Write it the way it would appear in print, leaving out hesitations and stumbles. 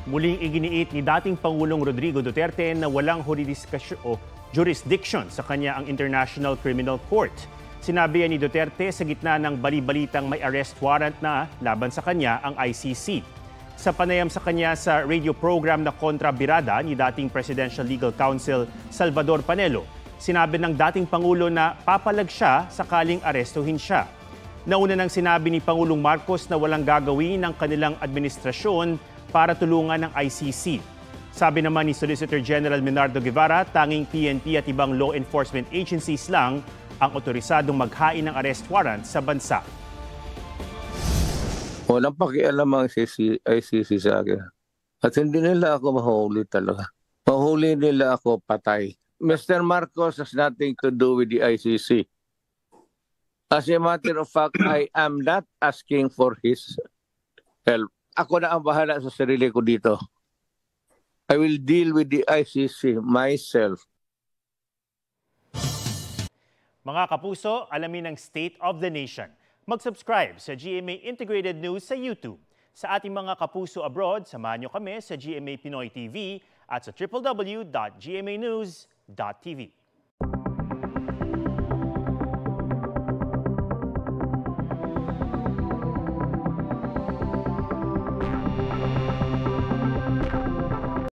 Muling iginiit ni dating Pangulong Rodrigo Duterte na walang jurisdiction sa kanya ang International Criminal Court. Sinabi ni Duterte sa gitna ng bali-balitang may arrest warrant na laban sa kanya ang ICC. Sa panayam sa kanya sa radio program na Kontra Birada ni dating Presidential Legal Counsel Salvador Panelo, sinabi ng dating Pangulo na papalag siya sakaling arestuhin siya. Nauna nang sinabi ni Pangulong Marcos na walang gagawin ng kanilang administrasyon para tulungan ng ICC. Sabi naman ni Solicitor General Menardo Guevara, tanging PNP at ibang law enforcement agencies lang ang otorisadong maghain ng arrest warrant sa bansa. Walang pakialam ang ICC sa akin. At hindi nila ako mahuli talaga. Mahuli nila ako patay. Mr. Marcos has nothing to do with the ICC. As a matter of fact, I am not asking for his help. Ako na ang bahala sa sarili ko dito. I will deal with the ICC myself. Mga kapuso, alamin ang State of the Nation. Mag-subscribe sa GMA Integrated News sa YouTube. Sa ating mga kapuso abroad, samahan niyo kami sa GMA Pinoy TV at sa www.gmanews.tv.